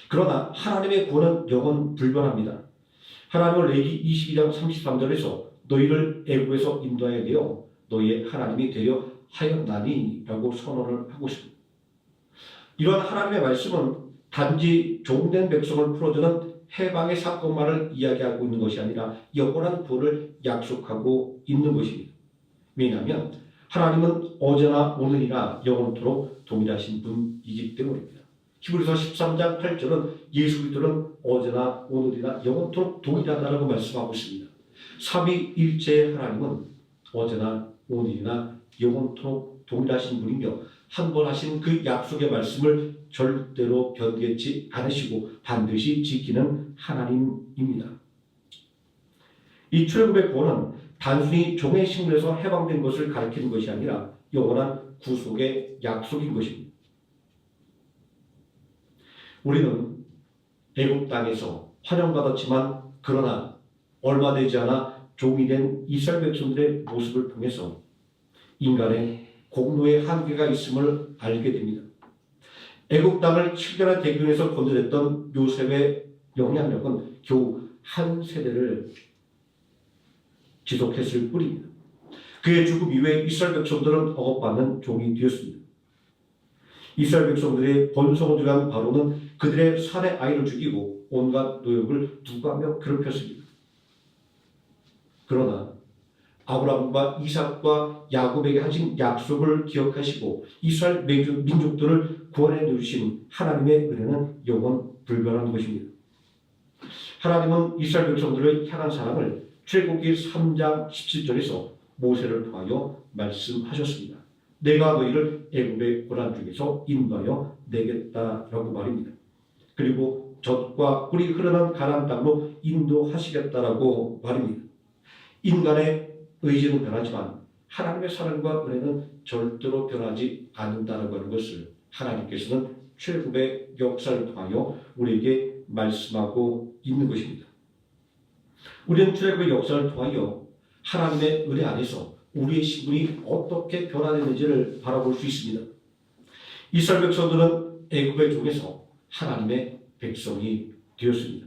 그러나 하나님의 구원은 영원 불변합니다. 하나님은 레위기 22장 33절에서 너희를 애굽에서 인도하여 내어 너희의 하나님이 되려 하였나니 라고 선언을 하고 있습니다. 이런 하나님의 말씀은 단지 종된 백성을 풀어주는 해방의 사건만을 이야기하고 있는 것이 아니라 영원한 구원을 약속하고 있는 것입니다. 왜냐하면 하나님은 어제나 오늘이나 영원토록 동일하신 분이기 때문입니다. 히브리서 13장 8절은 예수 그리스도는 어제나 오늘이나 영원토록 동일하다라고 말씀하고 있습니다. 삼위일체 하나님은 어제나 오늘이나 영원토록 동일하신 분이며 한 번 하신 그 약속의 말씀을 절대로 변개치 않으시고 반드시 지키는 하나님입니다. 이 출애굽의 구원은 단순히 종의 식물에서 해방된 것을 가리키는 것이 아니라 영원한 구속의 약속인 것입니다. 우리는 애굽 땅에서 환영받았지만 그러나 얼마 되지 않아 종이 된 이스라엘 백성들의 모습을 통해서 인간의 공로의 한계가 있음을 알게 됩니다. 애굽 땅을 7개나 대균에서 건져냈던 요셉의 영향력은 겨우 한 세대를 지속했을 뿐입니다. 그의 죽음 이후에 이스라엘 백성들은 억압받는 종이 되었습니다. 이스라엘 백성들의 번성을 위한 바로는 그들의 사내 아이를 죽이고 온갖 노역을 누가며 괴롭혔습니다. 그러나 아브라함과 이삭과 야곱에게 하신 약속을 기억하시고 이스라엘 민족들을 구원해 주신 하나님의 은혜는 영원 불변한 것입니다. 하나님은 이스라엘 백성들을 향한 사랑을 출애굽기 3장 17절에서 모세를 통하여 말씀하셨습니다. 내가 너희를 애굽의 고난 중에서 인도하여 내겠다라고 말입니다. 그리고 젖과 꿀이 흐르는 가나안 땅으로 인도하시겠다라고 말입니다. 인간의 의지는 변하지만 하나님의 사랑과 은혜는 절대로 변하지 않는다라고 하는 것을 하나님께서는 출애굽의 역사를 통하여 우리에게 말씀하고 있는 것입니다. 우리는 출애굽의 역사를 통하여 하나님의 은혜 안에서 우리의 신분이 어떻게 변화되는지를 바라볼 수 있습니다. 이스라엘 백성들은 애굽의 종에서 하나님의 백성이 되었습니다.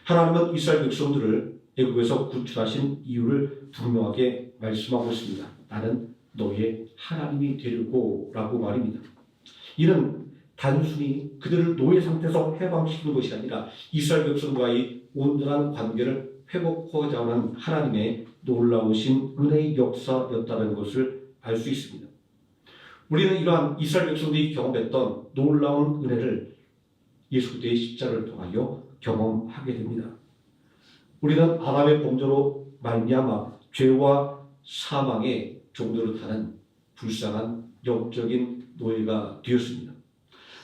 하나님은 이스라엘 백성들을 애굽에서 구출하신 이유를 분명하게 말씀하고 있습니다. 나는 너의 하나님이 되려고 라고 말입니다. 이는 단순히 그들을 노예 상태에서 해방시키는 것이 아니라 이스라엘 백성과의 온전한 관계를 회복하고자 하는 하나님의 놀라우신 은혜의 역사였다는 것을 알 수 있습니다. 우리는 이러한 이스라엘 백성들이 경험했던 놀라운 은혜를 예수 그리스도의 십자가를 통하여 경험하게 됩니다. 우리는 아담의 범죄로 말미암아 죄와 사망의 종로를 타는 불쌍한 영적인 노예가 되었습니다.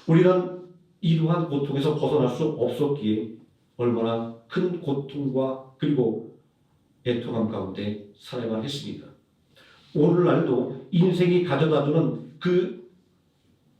우리는 이러한 고통에서 벗어날 수 없었기에 얼마나 큰 고통과 그리고 애통함 가운데 살아야만 했습니다. 오늘날도 인생이 가져다주는 그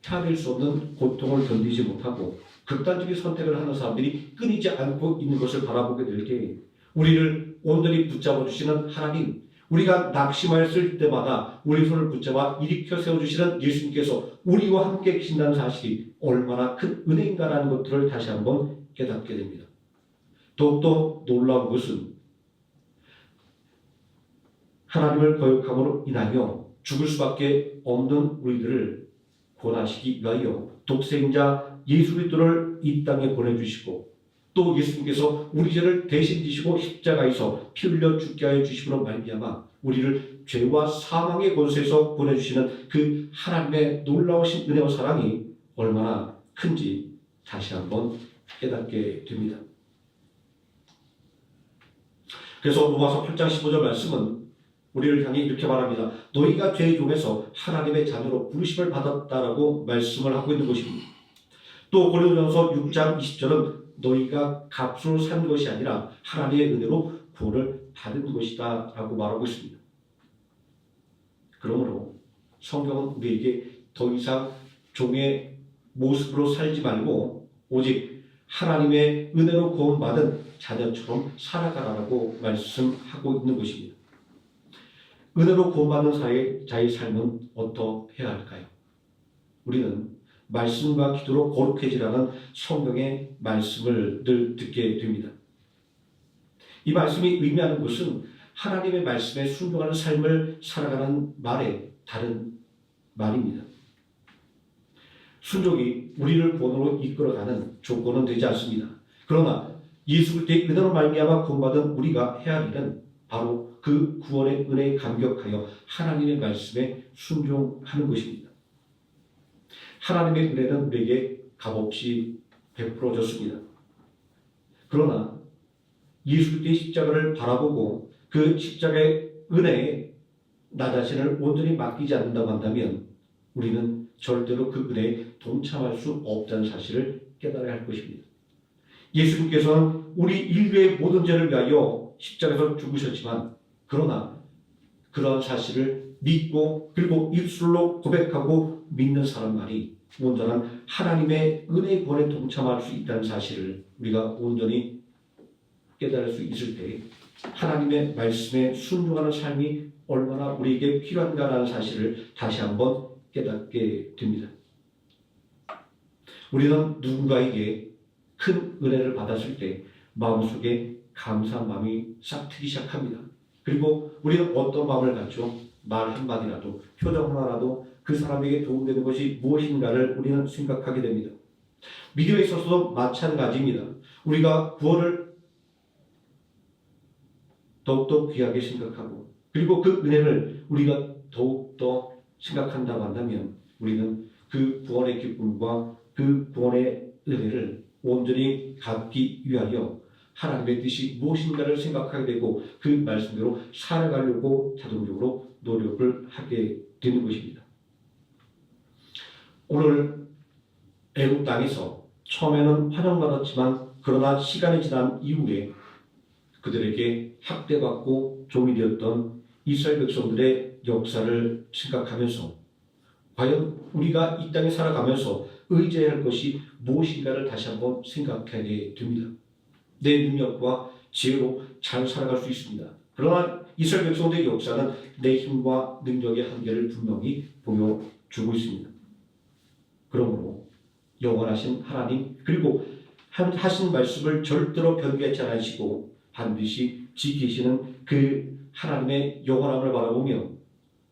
참을 수 없는 고통을 견디지 못하고 극단적인 선택을 하는 사람들이 끊이지 않고 있는 것을 바라보게 될 때 우리를 온전히 붙잡아 주시는 하나님, 우리가 낙심하였을 때마다 우리 손을 붙잡아 일으켜 세워주시는 예수님께서 우리와 함께 계신다는 사실이 얼마나 큰 은혜인가라는 것들을 다시 한번 깨닫게 됩니다. 더욱더 놀라운 것은 하나님을 거역함으로 인하여 죽을 수밖에 없는 우리들을 구원하시기 위하여 독생자 예수 그리스도를 이 땅에 보내주시고 또 예수님께서 우리 죄를 대신 지시고 십자가에서 피 흘려 죽게 하여 주심으로 말미암아 우리를 죄와 사망의 권세에서 보내주시는 그 하나님의 놀라우신 은혜와 사랑이 얼마나 큰지 다시 한번 깨닫게 됩니다. 그래서 로마서 8장 15절 말씀은 우리를 향해 이렇게 말합니다. 너희가 죄의 종에서 하나님의 자녀로 부르심을 받았다라고 말씀을 하고 있는 것입니다. 또 고린도전서 6장 20절은 너희가 값으로 산 것이 아니라 하나님의 은혜로 구원을 받은 것이다 라고 말하고 있습니다. 그러므로 성경은 우리에게 더 이상 종의 모습으로 살지 말고 오직 하나님의 은혜로 구원받은 자녀처럼 살아가라고 말씀하고 있는 것입니다. 은혜로 구원받는 자의 삶은 어떠해야 할까요? 우리는 말씀과 기도로 거룩해지라는 성경의 말씀을 늘 듣게 됩니다. 이 말씀이 의미하는 것은 하나님의 말씀에 순종하는 삶을 살아가는 말의 다른 말입니다. 순종이 우리를 구원으로 이끌어가는 조건은 되지 않습니다. 그러나 예수 그리스도의 은혜로 말미암아 구원받은 우리가 해야 할 일은 바로 그 구원의 은혜에 감격하여 하나님의 말씀에 순종하는 것입니다. 하나님의 은혜는 우리에게 값없이 베풀어졌습니다. 그러나 예수 그리스도의 십자가를 바라보고 그 십자가의 은혜에 나 자신을 온전히 맡기지 않는다고 한다면 우리는 절대로 그 은혜에 동참할 수 없다는 사실을 깨달아야 할 것입니다. 예수님께서는 우리 인류의 모든 죄를 위하여 십자가에서 죽으셨지만 그러나 그러한 사실을 믿고 그리고 입술로 고백하고 믿는 사람만이 온전한 하나님의 은혜의 구원에 동참할 수 있다는 사실을 우리가 온전히 깨달을 수 있을 때 하나님의 말씀에 순종하는 삶이 얼마나 우리에게 필요한가라는 사실을 다시 한번 깨닫게 됩니다. 우리는 누군가에게 큰 은혜를 받았을 때 마음속에 감사한 마음이 싹 트기 시작합니다. 그리고 우리는 어떤 마음을 갖죠? 말 한마디라도 표정 하나라도 그 사람에게 도움되는 것이 무엇인가를 우리는 생각하게 됩니다. 믿음에 있어서도 마찬가지입니다. 우리가 구원을 더욱더 귀하게 생각하고 그리고 그 은혜를 우리가 더욱더 생각한다고 한다면 우리는 그 구원의 기쁨과 그 구원의 은혜를 온전히 갖기 위하여 하나님의 뜻이 무엇인가를 생각하게 되고 그 말씀대로 살아가려고 자동적으로 노력을 하게 되는 것입니다. 오늘 애굽 땅에서 처음에는 환영받았지만 그러나 시간이 지난 이후에 그들에게 학대받고 종이 되었던 이스라엘 백성들의 역사를 생각하면서 과연 우리가 이 땅에 살아가면서 의지해야 할 것이 무엇인가를 다시 한번 생각하게 됩니다. 내 능력과 지혜로 잘 살아갈 수 있습니다. 그러나 이스라엘 백성들의 역사는 내 힘과 능력의 한계를 분명히 보여주고 있습니다. 그러므로 영원하신 하나님 그리고 하신 말씀을 절대로 변개하지 않으시고 반드시 지키시는 그 하나님의 영원함을 바라보며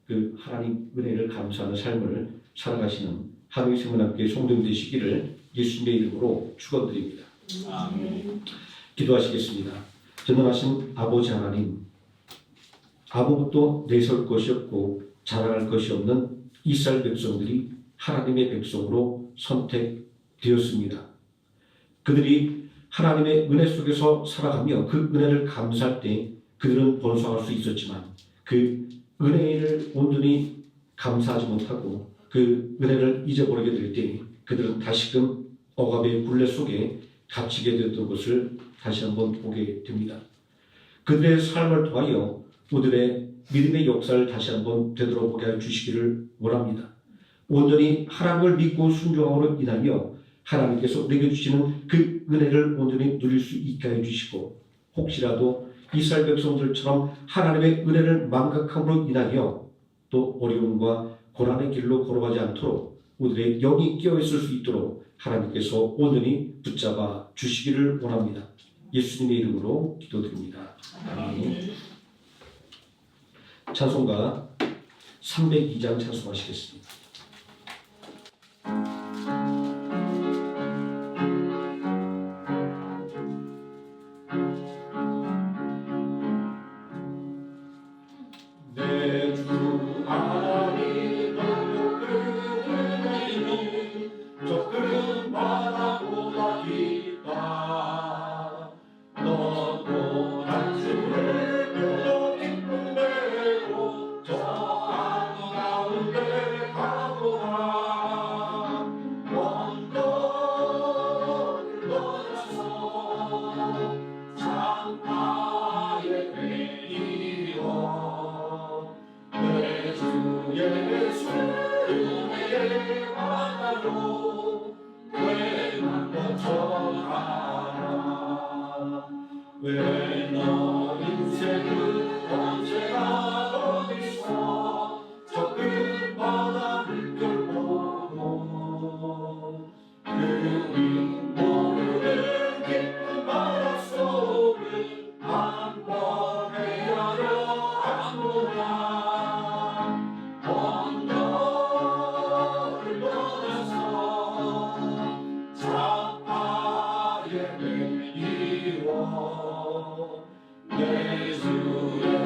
그 하나님 은혜를 감사하는 삶을 살아가시는 하루의 생명함께 성도님 되시기를 예수님의 이름으로 축원드립니다. 아멘. 기도하시겠습니다. 전능하신 아버지 하나님, 아무것도 내세울 것이 없고 자랑할 것이 없는 이스라엘 백성들이 하나님의 백성으로 선택되었습니다. 그들이 하나님의 은혜 속에서 살아가며 그 은혜를 감사할 때 그들은 번성할 수 있었지만 그 은혜를 온전히 감사하지 못하고 그 은혜를 잊어버리게 될 때 그들은 다시금 억압의 굴레 속에 갇히게 되었던 것을 다시 한번 보게 됩니다. 그들의 삶을 통하여 우리들의 믿음의 역사를 다시 한번 되돌아보게 해 주시기를 원합니다. 온전히 하나님을 믿고 순종함으로 인하여 하나님께서 우리에게 주시는 그 은혜를 온전히 누릴 수 있게 해주시고 혹시라도 이스라엘 백성들처럼 하나님의 은혜를 망각함으로 인하여 또 어려움과 고난의 길로 걸어가지 않도록 우리의 영이 깨어있을 수 있도록 하나님께서 온전히 붙잡아 주시기를 원합니다. 예수님의 이름으로 기도드립니다. 아멘. 찬송가 302장 찬송하시겠습니다.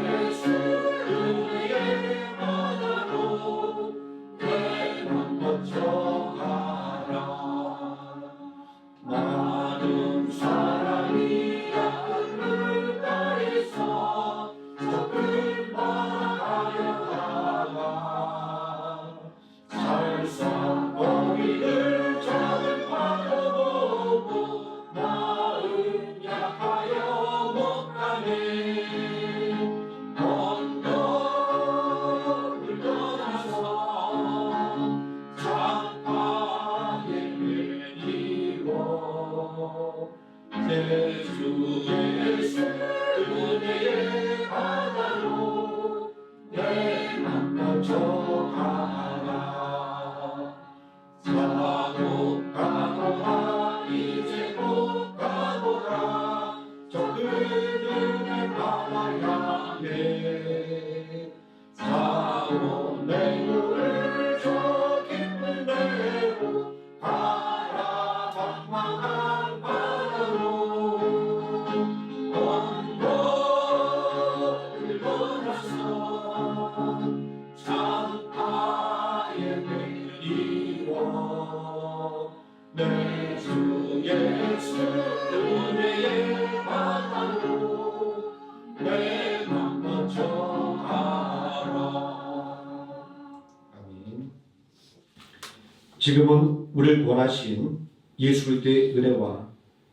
예수의 은혜에 만나로 죄만 거쳐가 내 주 예수 은혜의 바다로 내 맘 뻗쳐가라. 사고 가노라 이제 못 가노라. 저 그들을 바라야 해. 사고 내 눈을 저 깊은 데로 가라. 방황한 바다로 언덕을 돌아서 창파에 내리워 내 주 예수 은혜의 바다로 내 맘 뻗쳐가라. 아멘. 지금은 우리를 구원하신 예수 그리스도의 은혜와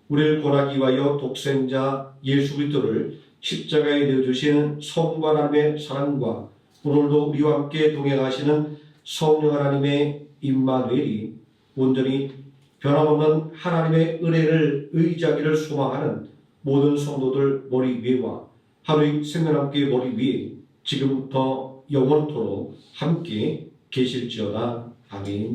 우리를 구원하기 위하여 독생자 예수 그리스도를 십자가에 내어주시는 성부 하나님의 사랑과 오늘도 우리와 함께 동행하시는 성령 하나님의 임마누엘이 온전히 변함없는 하나님의 은혜를 의지하기를 소망하는 모든 성도들 머리 위에와 하루의 생명함께 머리 위에 지금부터 영원토록 함께 계실지어다. 아멘.